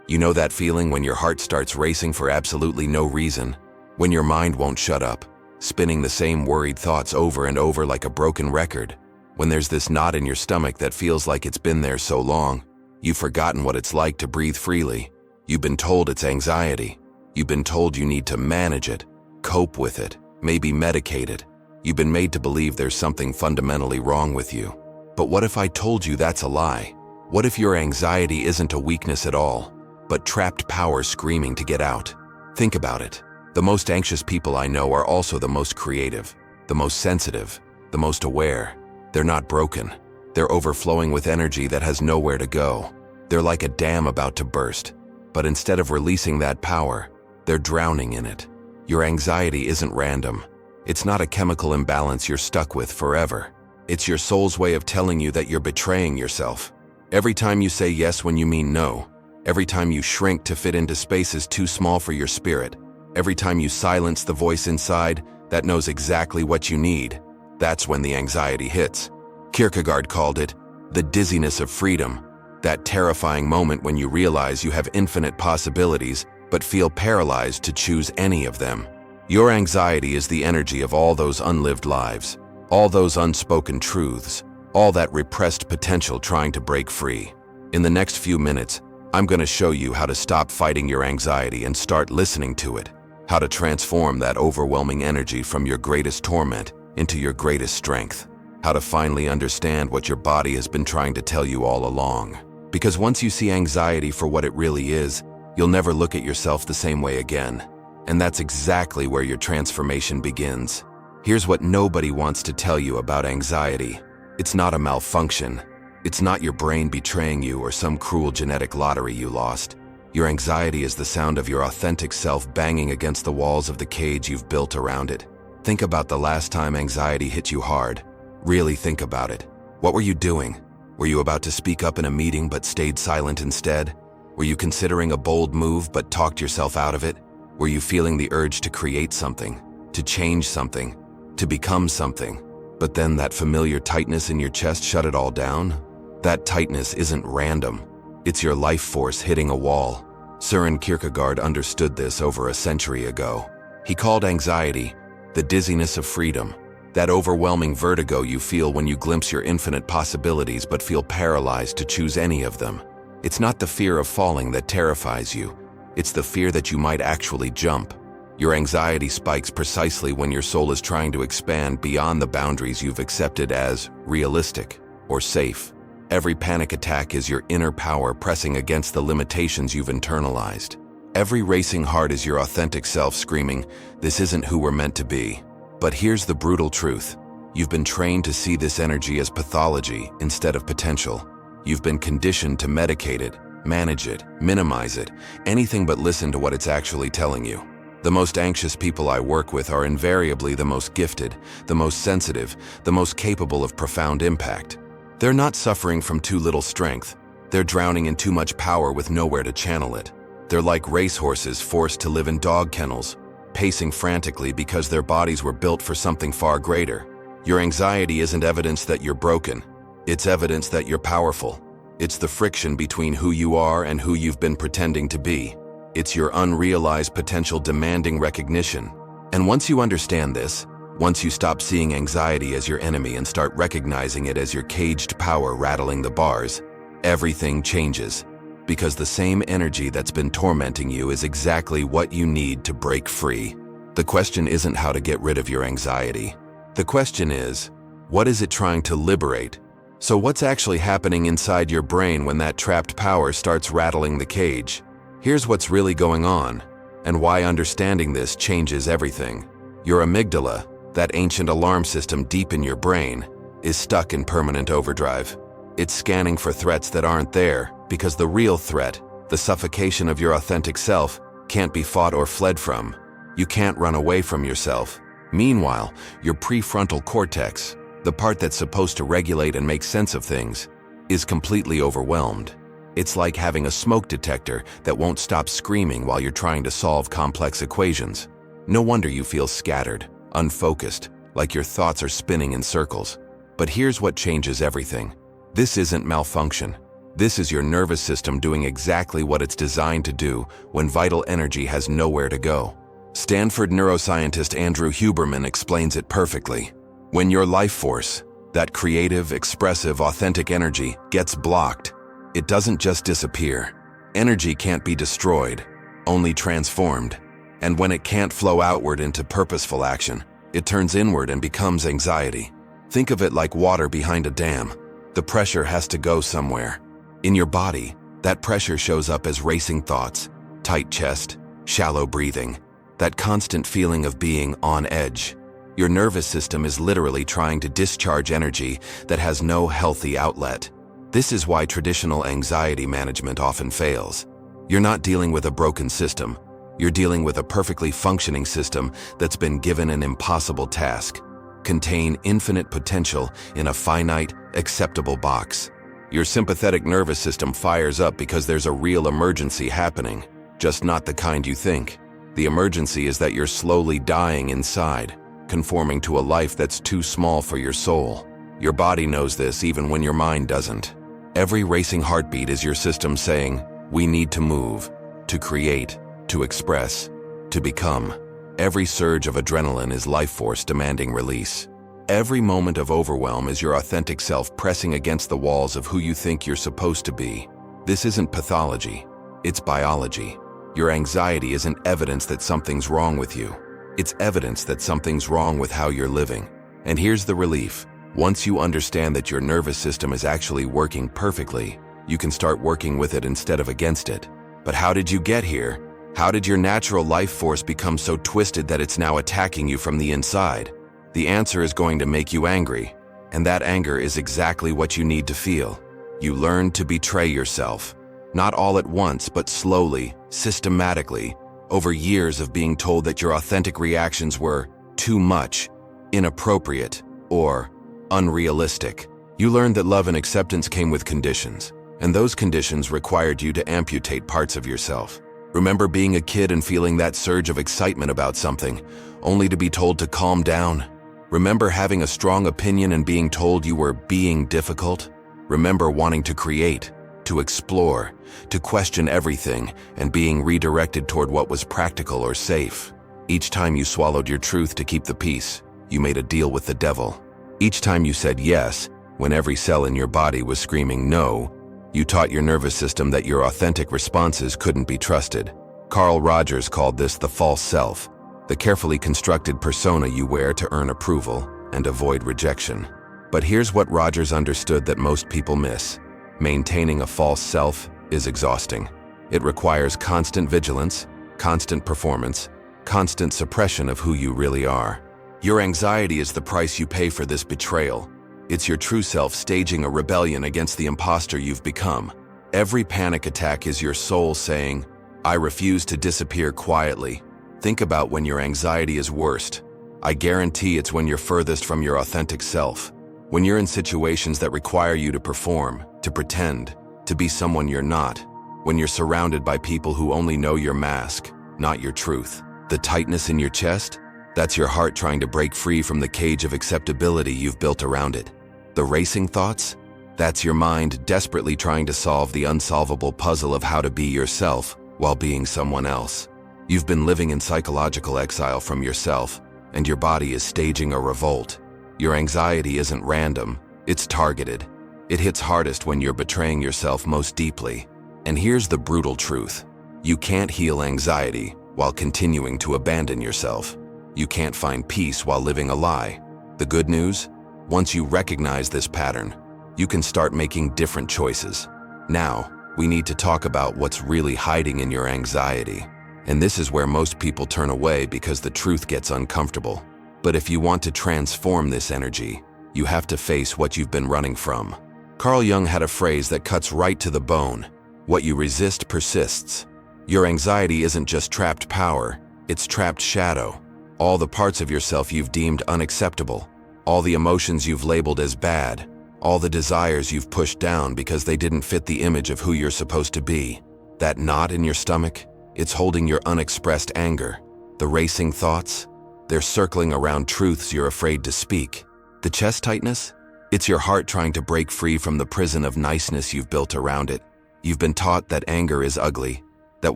You know that feeling when your heart starts racing for absolutely no reason? When your mind won't shut up, spinning the same worried thoughts over and over like a broken record? When there's this knot in your stomach that feels like it's been there so long, you've forgotten what it's like to breathe freely. You've been told it's anxiety. You've been told you need to manage it, cope with it, maybe medicate it. You've been made to believe there's something fundamentally wrong with you. But what if I told you that's a lie? What if your anxiety isn't a weakness at all, but trapped power screaming to get out? Think about it. The most anxious people I know are also the most creative, the most sensitive, the most aware. They're not broken. They're overflowing with energy that has nowhere to go. They're like a dam about to burst. But instead of releasing that power, they're drowning in it. Your anxiety isn't random. It's not a chemical imbalance you're stuck with forever. It's your soul's way of telling you that you're betraying yourself. Every time you say yes when you mean no, every time you shrink to fit into spaces too small for your spirit, every time you silence the voice inside that knows exactly what you need, that's when the anxiety hits. Kierkegaard called it the dizziness of freedom, that terrifying moment when you realize you have infinite possibilities but feel paralyzed to choose any of them. Your anxiety is the energy of all those unlived lives, all those unspoken truths, all that repressed potential trying to break free. In the next few minutes, I'm going to show you how to stop fighting your anxiety and start listening to it, how to transform that overwhelming energy from your greatest torment into your greatest strength, how to finally understand what your body has been trying to tell you all along. Because once you see anxiety for what it really is, you'll never look at yourself the same way again. And that's exactly where your transformation begins. Here's what nobody wants to tell you about anxiety. It's not a malfunction. It's not your brain betraying you or some cruel genetic lottery you lost. Your anxiety is the sound of your authentic self banging against the walls of the cage you've built around it. Think about the last time anxiety hit you hard. Really think about it. What were you doing? Were you about to speak up in a meeting but stayed silent instead? Were you considering a bold move but talked yourself out of it? Were you feeling the urge to create something, to change something, to become something? But then that familiar tightness in your chest shut it all down? That tightness isn't random. It's your life force hitting a wall. Søren Kierkegaard understood this over a century ago. He called anxiety the dizziness of freedom, that overwhelming vertigo you feel when you glimpse your infinite possibilities but feel paralyzed to choose any of them. It's not the fear of falling that terrifies you. It's the fear that you might actually jump. Your anxiety spikes precisely when your soul is trying to expand beyond the boundaries you've accepted as realistic or safe. Every panic attack is your inner power pressing against the limitations you've internalized. Every racing heart is your authentic self screaming, "This isn't who we're meant to be." But here's the brutal truth. You've been trained to see this energy as pathology instead of potential. You've been conditioned to medicate it, manage it, minimize it, anything but listen to what it's actually telling you. The most anxious people I work with are invariably the most gifted, the most sensitive, the most capable of profound impact. They're not suffering from too little strength. They're drowning in too much power with nowhere to channel it. They're like racehorses forced to live in dog kennels, pacing frantically because their bodies were built for something far greater. Your anxiety isn't evidence that you're broken. It's evidence that you're powerful. It's the friction between who you are and who you've been pretending to be. It's your unrealized potential demanding recognition. And once you understand this, once you stop seeing anxiety as your enemy and start recognizing it as your caged power rattling the bars, everything changes. Because the same energy that's been tormenting you is exactly what you need to break free. The question isn't how to get rid of your anxiety. The question is, what is it trying to liberate? So what's actually happening inside your brain when that trapped power starts rattling the cage? Here's what's really going on, and why understanding this changes everything. Your amygdala, that ancient alarm system deep in your brain, is stuck in permanent overdrive. It's scanning for threats that aren't there, because the real threat, the suffocation of your authentic self, can't be fought or fled from. You can't run away from yourself. Meanwhile, your prefrontal cortex, the part that's supposed to regulate and make sense of things, is completely overwhelmed. It's like having a smoke detector that won't stop screaming while you're trying to solve complex equations. No wonder you feel scattered, unfocused, like your thoughts are spinning in circles. But here's what changes everything. This isn't malfunction. This is your nervous system doing exactly what it's designed to do when vital energy has nowhere to go. Stanford neuroscientist Andrew Huberman explains it perfectly. When your life force, that creative, expressive, authentic energy, gets blocked, it doesn't just disappear. Energy can't be destroyed, only transformed. And when it can't flow outward into purposeful action, it turns inward and becomes anxiety. Think of it like water behind a dam. The pressure has to go somewhere. In your body, that pressure shows up as racing thoughts, tight chest, shallow breathing, that constant feeling of being on edge. Your nervous system is literally trying to discharge energy that has no healthy outlet. This is why traditional anxiety management often fails. You're not dealing with a broken system. You're dealing with a perfectly functioning system that's been given an impossible task: contain infinite potential in a finite, acceptable box. Your sympathetic nervous system fires up because there's a real emergency happening, just not the kind you think. The emergency is that you're slowly dying inside, conforming to a life that's too small for your soul. Your body knows this even when your mind doesn't. Every racing heartbeat is your system saying, we need to move, to create, to express, to become. Every surge of adrenaline is life force demanding release. Every moment of overwhelm is your authentic self pressing against the walls of who you think you're supposed to be. This isn't pathology, it's biology. Your anxiety isn't evidence that something's wrong with you. It's evidence that something's wrong with how you're living. And here's the relief. Once you understand that your nervous system is actually working perfectly, you can start working with it instead of against it. But how did you get here? How did your natural life force become so twisted that it's now attacking you from the inside? The answer is going to make you angry, and that anger is exactly what you need to feel. You learn to betray yourself, not all at once, but slowly, systematically, over years of being told that your authentic reactions were too much, inappropriate, or unrealistic. You learned that love and acceptance came with conditions, and those conditions required you to amputate parts of yourself. Remember being a kid and feeling that surge of excitement about something, only to be told to calm down? Remember having a strong opinion and being told you were being difficult? Remember wanting to create, to explore, to question everything, and being redirected toward what was practical or safe? Each time you swallowed your truth to keep the peace, you made a deal with the devil. Each time you said yes, when every cell in your body was screaming no, you taught your nervous system that your authentic responses couldn't be trusted. Carl Rogers called this the false self, the carefully constructed persona you wear to earn approval and avoid rejection. But here's what Rogers understood that most people miss. Maintaining a false self is exhausting. It requires constant vigilance, constant performance, constant suppression of who you really are. Your anxiety is the price you pay for this betrayal. It's your true self staging a rebellion against the imposter you've become. Every panic attack is your soul saying, I refuse to disappear quietly. Think about when your anxiety is worst. I guarantee it's when you're furthest from your authentic self. When you're in situations that require you to perform, to pretend, to be someone you're not. When you're surrounded by people who only know your mask, not your truth. The tightness in your chest? That's your heart trying to break free from the cage of acceptability you've built around it. The racing thoughts? That's your mind desperately trying to solve the unsolvable puzzle of how to be yourself while being someone else. You've been living in psychological exile from yourself, and your body is staging a revolt. Your anxiety isn't random, it's targeted. It hits hardest when you're betraying yourself most deeply. And here's the brutal truth. You can't heal anxiety while continuing to abandon yourself. You can't find peace while living a lie. The good news? Once you recognize this pattern, you can start making different choices. Now, we need to talk about what's really hiding in your anxiety. And this is where most people turn away because the truth gets uncomfortable. But if you want to transform this energy, you have to face what you've been running from. Carl Jung had a phrase that cuts right to the bone. What you resist persists. Your anxiety isn't just trapped power, it's trapped shadow. All the parts of yourself you've deemed unacceptable. All the emotions you've labeled as bad. All the desires you've pushed down because they didn't fit the image of who you're supposed to be. That knot in your stomach? It's holding your unexpressed anger. The racing thoughts? They're circling around truths you're afraid to speak. The chest tightness? It's your heart trying to break free from the prison of niceness you've built around it. You've been taught that anger is ugly, that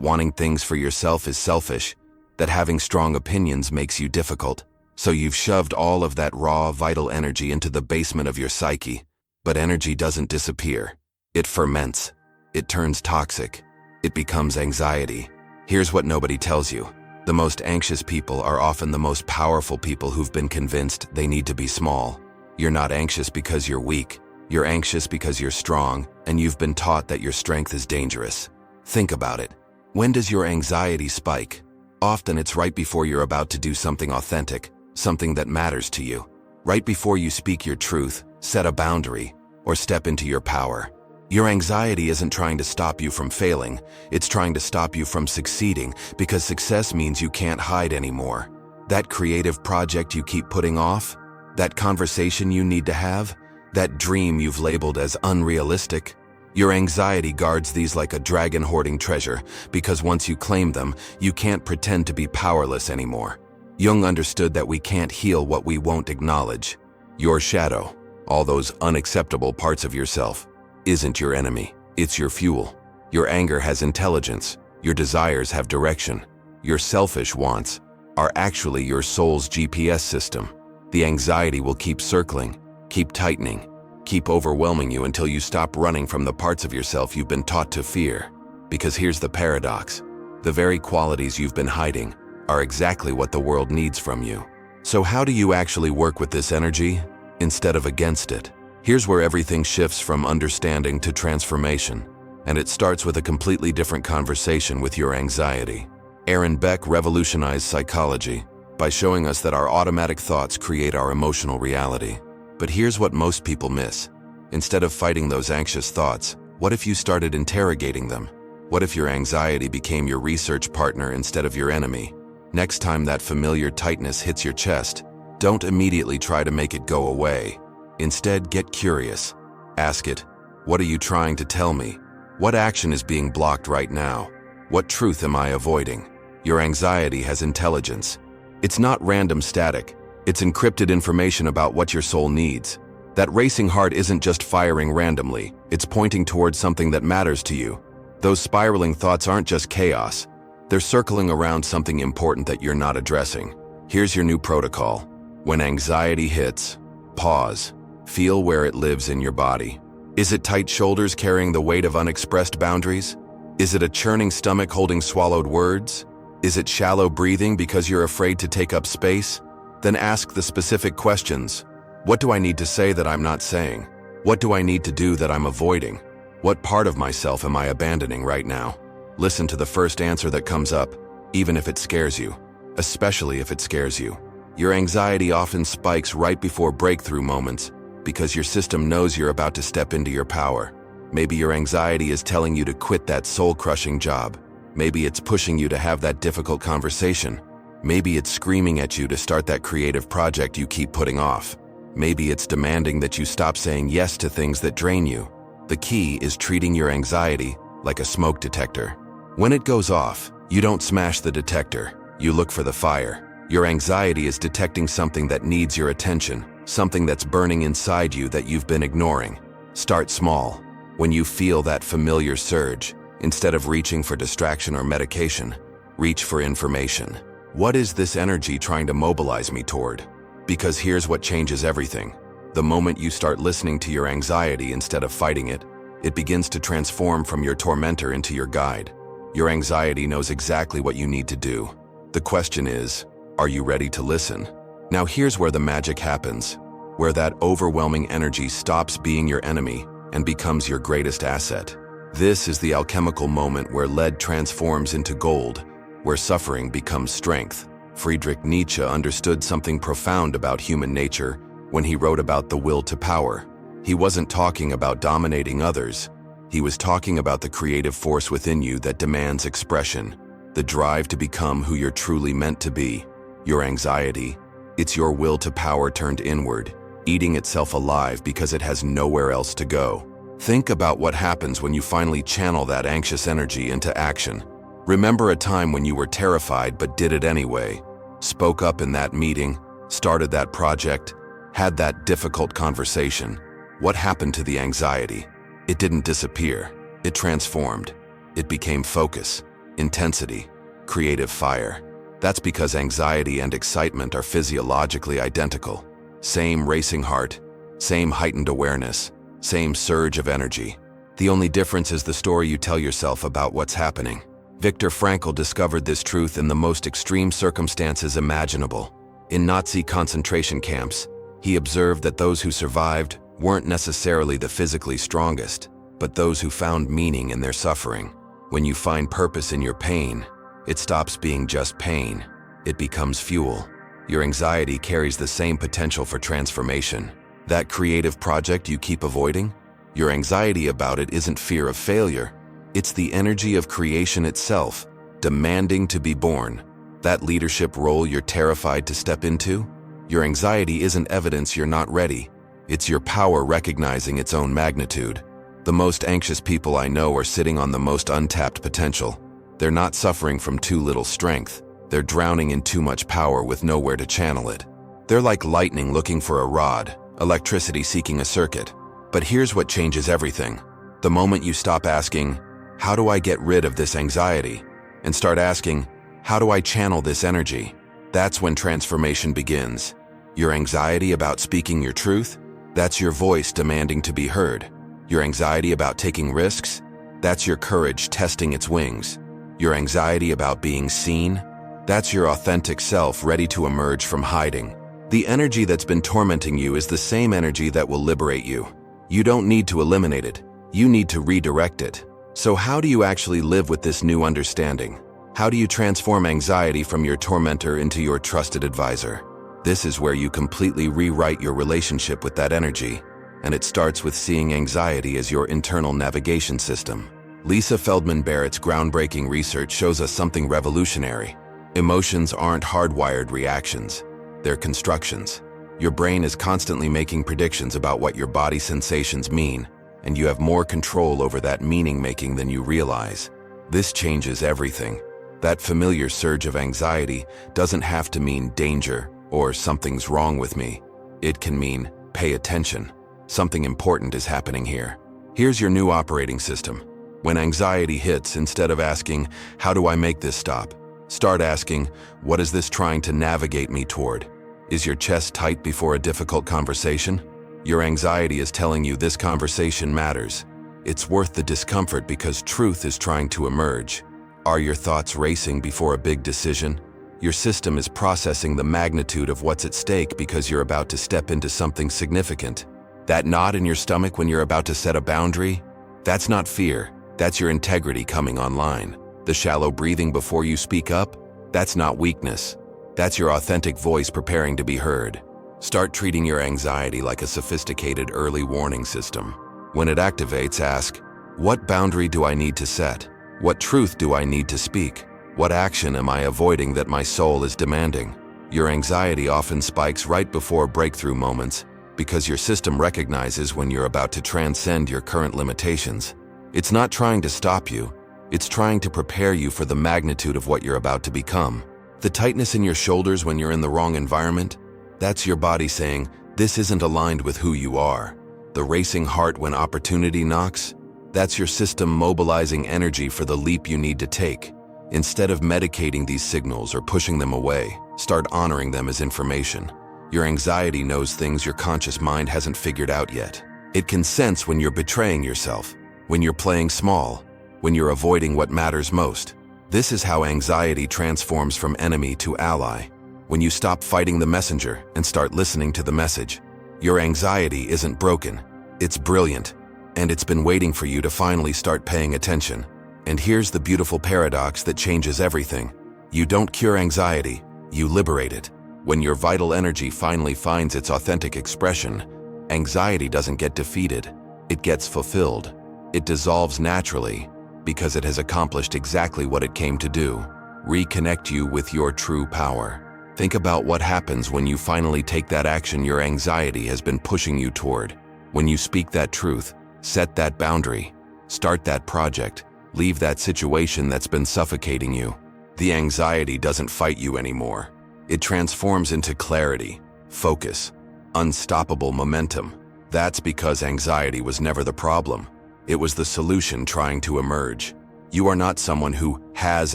wanting things for yourself is selfish, that having strong opinions makes you difficult. So you've shoved all of that raw, vital energy into the basement of your psyche. But energy doesn't disappear. It ferments. It turns toxic. It becomes anxiety. Here's what nobody tells you. The most anxious people are often the most powerful people who've been convinced they need to be small. You're not anxious because you're weak. You're anxious because you're strong, and you've been taught that your strength is dangerous. Think about it. When does your anxiety spike? Often it's right before you're about to do something authentic, something that matters to you. Right before you speak your truth, set a boundary, or step into your power. Your anxiety isn't trying to stop you from failing, it's trying to stop you from succeeding, because success means you can't hide anymore. That creative project you keep putting off, that conversation you need to have, that dream you've labeled as unrealistic. Your anxiety guards these like a dragon hoarding treasure, because once you claim them, you can't pretend to be powerless anymore. Jung understood that we can't heal what we won't acknowledge. Your shadow, all those unacceptable parts of yourself, isn't your enemy, it's your fuel. Your anger has intelligence, your desires have direction. Your selfish wants are actually your soul's GPS system. The anxiety will keep circling, keep tightening, keep overwhelming you until you stop running from the parts of yourself you've been taught to fear. Because here's the paradox. The very qualities you've been hiding are exactly what the world needs from you. So how do you actually work with this energy instead of against it? Here's where everything shifts from understanding to transformation, and it starts with a completely different conversation with your anxiety. Aaron Beck revolutionized psychology by showing us that our automatic thoughts create our emotional reality. But here's what most people miss. Instead of fighting those anxious thoughts, what if you started interrogating them? What if your anxiety became your research partner instead of your enemy? Next time that familiar tightness hits your chest, don't immediately try to make it go away. Instead, get curious. Ask it, what are you trying to tell me? What action is being blocked right now? What truth am I avoiding? Your anxiety has intelligence. It's not random static. It's encrypted information about what your soul needs. That racing heart isn't just firing randomly. It's pointing towards something that matters to you. Those spiraling thoughts aren't just chaos. They're circling around something important that you're not addressing. Here's your new protocol. When anxiety hits, pause. Feel where it lives in your body. Is it tight shoulders carrying the weight of unexpressed boundaries? Is it a churning stomach holding swallowed words? Is it shallow breathing because you're afraid to take up space? Then ask the specific questions. What do I need to say that I'm not saying? What do I need to do that I'm avoiding? What part of myself am I abandoning right now? Listen to the first answer that comes up, even if it scares you, especially if it scares you. Your anxiety often spikes right before breakthrough moments because your system knows you're about to step into your power. Maybe your anxiety is telling you to quit that soul-crushing job. Maybe it's pushing you to have that difficult conversation. Maybe it's screaming at you to start that creative project you keep putting off. Maybe it's demanding that you stop saying yes to things that drain you. The key is treating your anxiety like a smoke detector. When it goes off, you don't smash the detector, you look for the fire. Your anxiety is detecting something that needs your attention, something that's burning inside you that you've been ignoring. Start small. When you feel that familiar surge, instead of reaching for distraction or medication, reach for information. What is this energy trying to mobilize me toward? Because here's what changes everything. The moment you start listening to your anxiety instead of fighting it, it begins to transform from your tormentor into your guide. Your anxiety knows exactly what you need to do. The question is, are you ready to listen? Now here's where the magic happens, where that overwhelming energy stops being your enemy and becomes your greatest asset. This is the alchemical moment where lead transforms into gold, where suffering becomes strength. Friedrich Nietzsche understood something profound about human nature when he wrote about the will to power. He wasn't talking about dominating others. He was talking about the creative force within you that demands expression, the drive to become who you're truly meant to be. Your anxiety, it's your will to power turned inward, eating itself alive because it has nowhere else to go. Think about what happens when you finally channel that anxious energy into action. Remember a time when you were terrified but did it anyway, spoke up in that meeting, started that project, had that difficult conversation. What happened to the anxiety? It didn't disappear. It transformed. It became focus, intensity, creative fire. That's because anxiety and excitement are physiologically identical. Same racing heart, same heightened awareness, same surge of energy. The only difference is the story you tell yourself about what's happening. Viktor Frankl discovered this truth in the most extreme circumstances imaginable. In Nazi concentration camps, he observed that those who survived weren't necessarily the physically strongest, but those who found meaning in their suffering. When you find purpose in your pain, it stops being just pain. It becomes fuel. Your anxiety carries the same potential for transformation. That creative project you keep avoiding? Your anxiety about it isn't fear of failure. It's the energy of creation itself, demanding to be born. That leadership role you're terrified to step into? Your anxiety isn't evidence you're not ready. It's your power recognizing its own magnitude. The most anxious people I know are sitting on the most untapped potential. They're not suffering from too little strength. They're drowning in too much power with nowhere to channel it. They're like lightning looking for a rod, electricity seeking a circuit. But here's what changes everything. The moment you stop asking, how do I get rid of this anxiety? And start asking, how do I channel this energy? That's when transformation begins. Your anxiety about speaking your truth? That's your voice demanding to be heard. Your anxiety about taking risks? That's your courage testing its wings. Your anxiety about being seen? That's your authentic self ready to emerge from hiding. The energy that's been tormenting you is the same energy that will liberate you. You don't need to eliminate it. You need to redirect it. So how do you actually live with this new understanding? How do you transform anxiety from your tormentor into your trusted advisor? This is where you completely rewrite your relationship with that energy, and it starts with seeing anxiety as your internal navigation system. Lisa Feldman Barrett's groundbreaking research shows us something revolutionary. Emotions aren't hardwired reactions, they're constructions. Your brain is constantly making predictions about what your body sensations mean, and you have more control over that meaning-making than you realize. This changes everything. That familiar surge of anxiety doesn't have to mean danger or something's wrong with me. It can mean, pay attention. Something important is happening here. Here's your new operating system. When anxiety hits, instead of asking, how do I make this stop? Start asking, what is this trying to navigate me toward? Is your chest tight before a difficult conversation? Your anxiety is telling you this conversation matters. It's worth the discomfort because truth is trying to emerge. Are your thoughts racing before a big decision? Your system is processing the magnitude of what's at stake because you're about to step into something significant. That knot in your stomach when you're about to set a boundary? That's not fear. That's your integrity coming online. The shallow breathing before you speak up? That's not weakness. That's your authentic voice preparing to be heard. Start treating your anxiety like a sophisticated early warning system. When it activates, ask, what boundary do I need to set? What truth do I need to speak? What action am I avoiding that my soul is demanding? Your anxiety often spikes right before breakthrough moments because your system recognizes when you're about to transcend your current limitations. It's not trying to stop you. It's trying to prepare you for the magnitude of what you're about to become. The tightness in your shoulders when you're in the wrong environment? That's your body saying, this isn't aligned with who you are. The racing heart when opportunity knocks? That's your system mobilizing energy for the leap you need to take. Instead of medicating these signals or pushing them away, start honoring them as information. Your anxiety knows things your conscious mind hasn't figured out yet. It can sense when you're betraying yourself, when you're playing small, when you're avoiding what matters most. This is how anxiety transforms from enemy to ally. When you stop fighting the messenger and start listening to the message. Your anxiety isn't broken, it's brilliant, and it's been waiting for you to finally start paying attention. And here's the beautiful paradox that changes everything. You don't cure anxiety, you liberate it. When your vital energy finally finds its authentic expression, anxiety doesn't get defeated, it gets fulfilled. It dissolves naturally because it has accomplished exactly what it came to do, reconnect you with your true power. Think about what happens when you finally take that action your anxiety has been pushing you toward. When you speak that truth, set that boundary, start that project, leave that situation that's been suffocating you. The anxiety doesn't fight you anymore. It transforms into clarity, focus, unstoppable momentum. That's because anxiety was never the problem. It was the solution trying to emerge. You are not someone who has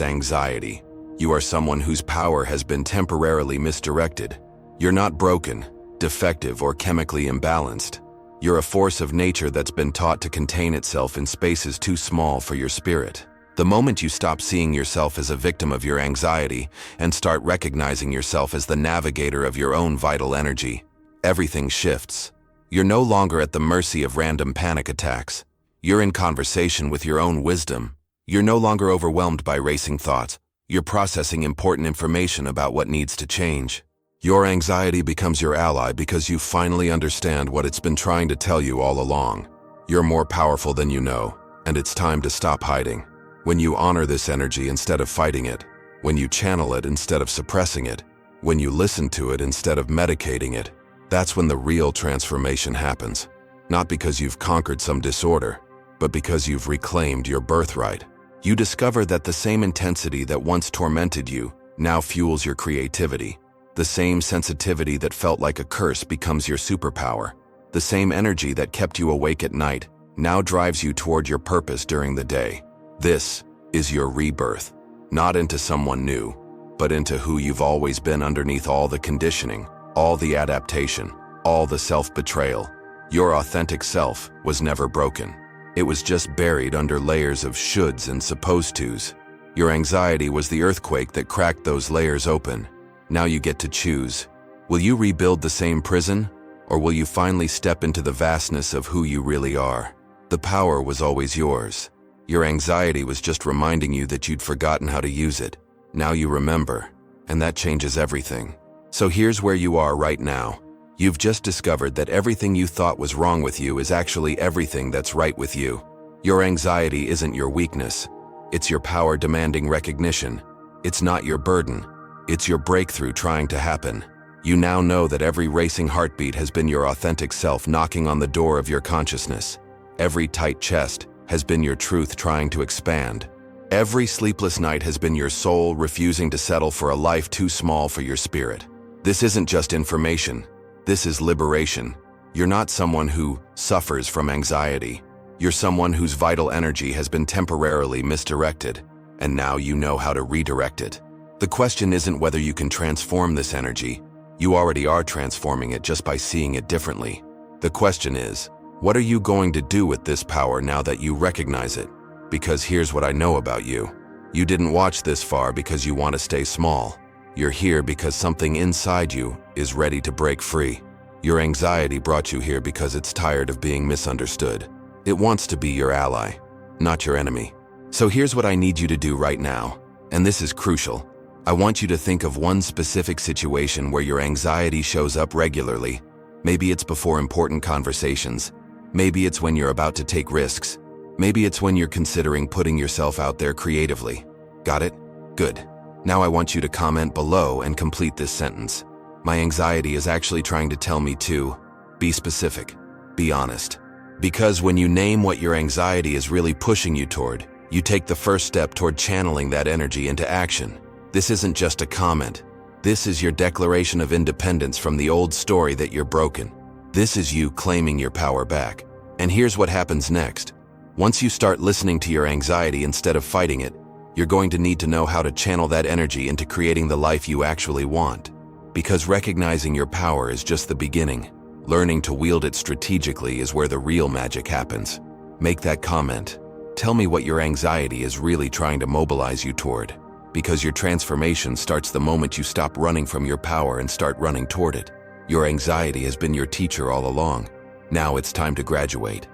anxiety. You are someone whose power has been temporarily misdirected. You're not broken, defective, or chemically imbalanced. You're a force of nature that's been taught to contain itself in spaces too small for your spirit. The moment you stop seeing yourself as a victim of your anxiety and start recognizing yourself as the navigator of your own vital energy, everything shifts. You're no longer at the mercy of random panic attacks. You're in conversation with your own wisdom. You're no longer overwhelmed by racing thoughts. You're processing important information about what needs to change. Your anxiety becomes your ally because you finally understand what it's been trying to tell you all along. You're more powerful than you know, and it's time to stop hiding. When you honor this energy instead of fighting it, when you channel it instead of suppressing it, when you listen to it instead of medicating it, that's when the real transformation happens. Not because you've conquered some disorder, but because you've reclaimed your birthright. You discover that the same intensity that once tormented you now fuels your creativity. The same sensitivity that felt like a curse becomes your superpower. The same energy that kept you awake at night now drives you toward your purpose during the day. This is your rebirth, not into someone new, but into who you've always been underneath all the conditioning, all the adaptation, all the self-betrayal. Your authentic self was never broken. It was just buried under layers of shoulds and supposed tos. Your anxiety was the earthquake that cracked those layers open. Now you get to choose. Will you rebuild the same prison, or will you finally step into the vastness of who you really are? The power was always yours. Your anxiety was just reminding you that you'd forgotten how to use it. Now you remember, and that changes everything. So here's where you are right now. You've just discovered that everything you thought was wrong with you is actually everything that's right with you. Your anxiety isn't your weakness. It's your power demanding recognition. It's not your burden. It's your breakthrough trying to happen. You now know that every racing heartbeat has been your authentic self knocking on the door of your consciousness. Every tight chest has been your truth trying to expand. Every sleepless night has been your soul refusing to settle for a life too small for your spirit. This isn't just information. This is liberation. You're not someone who suffers from anxiety. You're someone whose vital energy has been temporarily misdirected, and now you know how to redirect it. The question isn't whether you can transform this energy. You already are transforming it just by seeing it differently. The question is, what are you going to do with this power now that you recognize it? Because here's what I know about you. You didn't watch this far because you want to stay small. You're here because something inside you is ready to break free. Your anxiety brought you here because it's tired of being misunderstood. It wants to be your ally, not your enemy. So here's what I need you to do right now, and this is crucial. I want you to think of one specific situation where your anxiety shows up regularly. Maybe it's before important conversations. Maybe it's when you're about to take risks. Maybe it's when you're considering putting yourself out there creatively. Got it? Good. Now I want you to comment below and complete this sentence. My anxiety is actually trying to tell me to be specific, be honest. Because when you name what your anxiety is really pushing you toward, you take the first step toward channeling that energy into action. This isn't just a comment. This is your declaration of independence from the old story that you're broken. This is you claiming your power back. And here's what happens next. Once you start listening to your anxiety instead of fighting it, you're going to need to know how to channel that energy into creating the life you actually want. Because recognizing your power is just the beginning. Learning to wield it strategically is where the real magic happens. Make that comment. Tell me what your anxiety is really trying to mobilize you toward. Because your transformation starts the moment you stop running from your power and start running toward it. Your anxiety has been your teacher all along. Now it's time to graduate.